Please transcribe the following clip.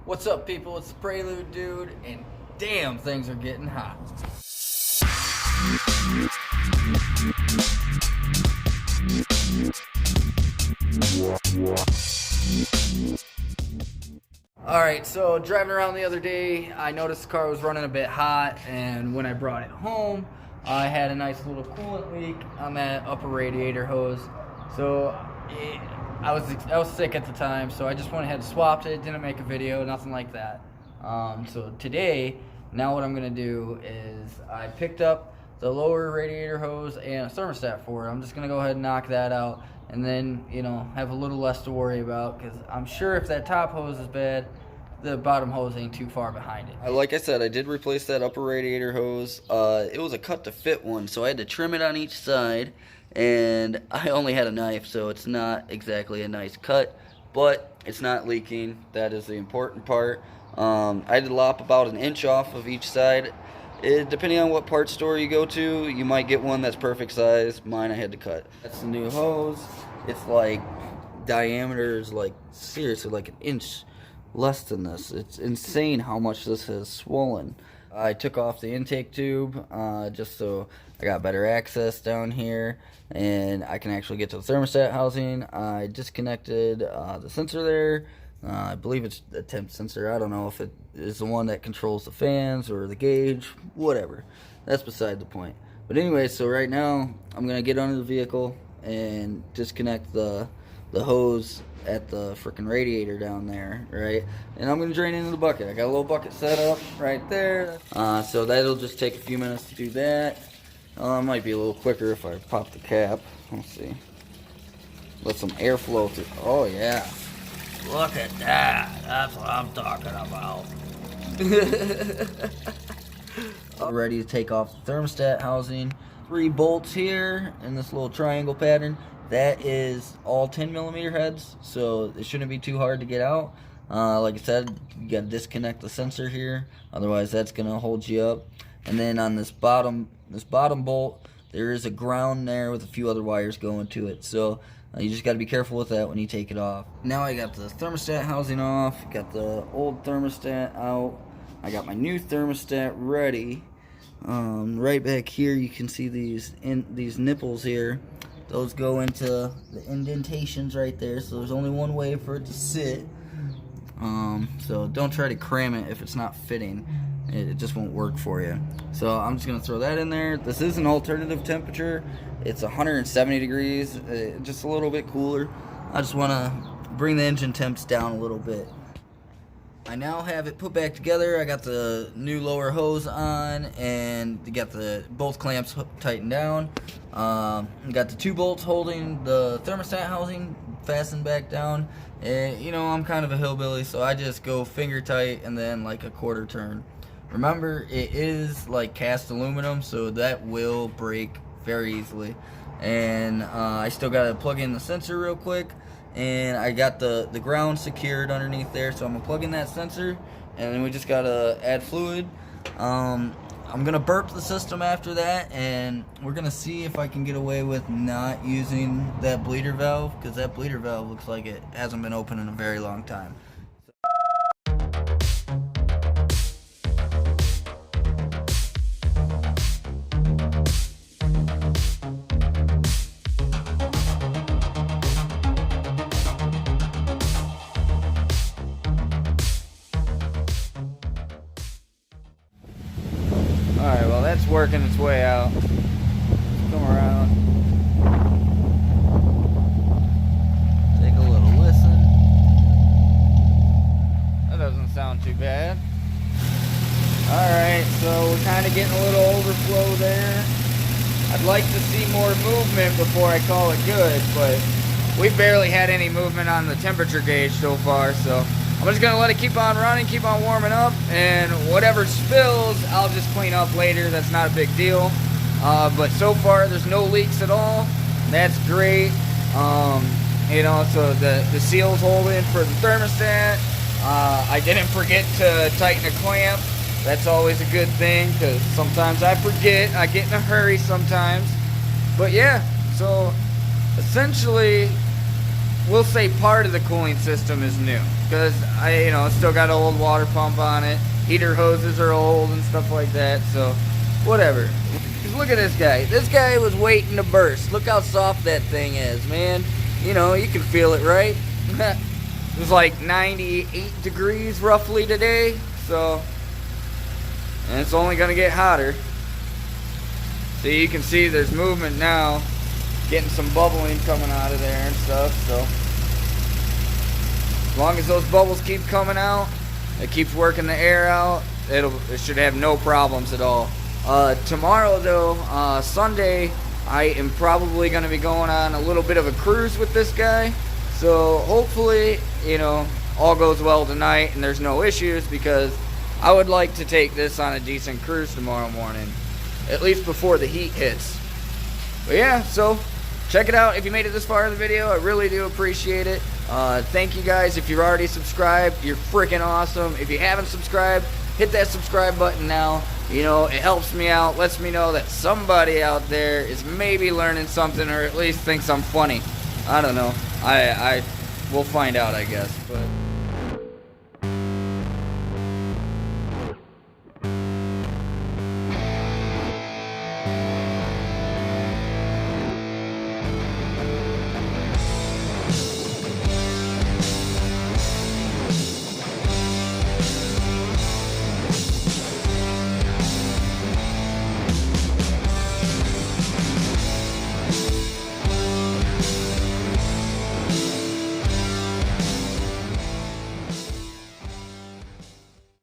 What's up, people? It's the Prelude Dude, and damn, things are getting hot. Alright, so driving around the other day, I noticed the car was running a bit hot, and when I brought it home, I had a nice little coolant leak on that upper radiator hose. So I was sick at the time, so I just went ahead and swapped it. Didn't make a video, nothing like that. So today, now what I'm gonna do is I picked up the lower radiator hose and a thermostat for it. I'm just gonna go ahead and knock that out, and then have a little less to worry about, because I'm sure if that top hose is bad, the bottom hose ain't too far behind it. Like I said, I did replace that upper radiator hose. It was a cut to fit one, so I had to trim it on each side, and I only had a knife, so it's not exactly a nice cut, but it's not leaking. That is the important part. I had to lop about an inch off of each side. Depending on what parts store you go to, you might get one that's perfect size. Mine I had to cut. That's the new hose. It's like diameter is like seriously like an inch less than this. It's insane how much this has swollen. I took off the intake tube just so I got better access down here and I can actually get to the thermostat housing. I disconnected the sensor there. I believe it's a temp sensor. I don't know if it is the one that controls the fans or the gauge, whatever. That's beside the point. But anyway, so right now I'm gonna get under the vehicle and disconnect the hose at the freaking radiator down there, right? And I'm gonna drain into the bucket. I got a little bucket set up right there. So that'll just take a few minutes to do that. It might be a little quicker if I pop the cap. Let's see. Let some air flow through. Oh yeah. Look at that. That's what I'm talking about. Ready to take off the thermostat housing. 3 bolts here in this little triangle pattern. That is all 10mm heads, so it shouldn't be too hard to get out. Like I said, you got to disconnect the sensor here, otherwise that's gonna hold you up. And then on this bottom bolt, there is a ground there with a few other wires going to it. So you just got to be careful with that when you take it off. Now I got the thermostat housing off, got the old thermostat out. I got my new thermostat ready. Right back here you can see these nipples here. Those go into the indentations right there, so there's only one way for it to sit. So don't try to cram it if it's not fitting. It just won't work for you. So I'm just gonna throw that in there. This is an alternative temperature. It's 170 degrees, just a little bit cooler. I just wanna bring the engine temps down a little bit. I now have it put back together. I got the new lower hose on, and you got both clamps tightened down. Got the 2 bolts holding the thermostat housing fastened back down. And I'm kind of a hillbilly, so I just go finger tight and then like a quarter turn. Remember, it is like cast aluminum, so that will break very easily. And I still got to plug in the sensor real quick, and I got the ground secured underneath there, so I'm gonna plug in that sensor, and then we just gotta add fluid. I'm gonna burp the system after that, and we're gonna see if I can get away with not using that bleeder valve, because that bleeder valve looks like it hasn't been open in a very long time. Alright, well that's working its way out. Let's come around. Take a little listen. That doesn't sound too bad. Alright, so we're kind of getting a little overflow there. I'd like to see more movement before I call it good, but we've barely had any movement on the temperature gauge so far, so I'm just gonna let it keep on running, keep on warming up, and whatever spills, I'll just clean up later. That's not a big deal. But so far, there's no leaks at all. That's great. So the seal's holding for the thermostat. I didn't forget to tighten a clamp. That's always a good thing, because sometimes I forget. I get in a hurry sometimes. But yeah, so essentially we'll say part of the cooling system is new, because I still got an old water pump on it. Heater hoses are old and stuff like that, so whatever. Just look at this guy. This guy was waiting to burst. Look how soft that thing is, man. You can feel it, right? It was like 98 degrees roughly today, so, and it's only gonna get hotter. So you can see there's movement now, getting some bubbling coming out of there and stuff. So as long as those bubbles keep coming out, it keeps working the air out, it should have no problems at all. Tomorrow though, Sunday, I am probably going to be going on a little bit of a cruise with this guy. So hopefully, all goes well tonight and there's no issues, because I would like to take this on a decent cruise tomorrow morning, at least before the heat hits. But yeah, so check it out if you made it this far in the video. I really do appreciate it. Thank you guys. If you're already subscribed, you're freaking awesome. If you haven't subscribed, hit that subscribe button now. It helps me out, lets me know that somebody out there is maybe learning something, or at least thinks I'm funny. I don't know. We'll find out, I guess. But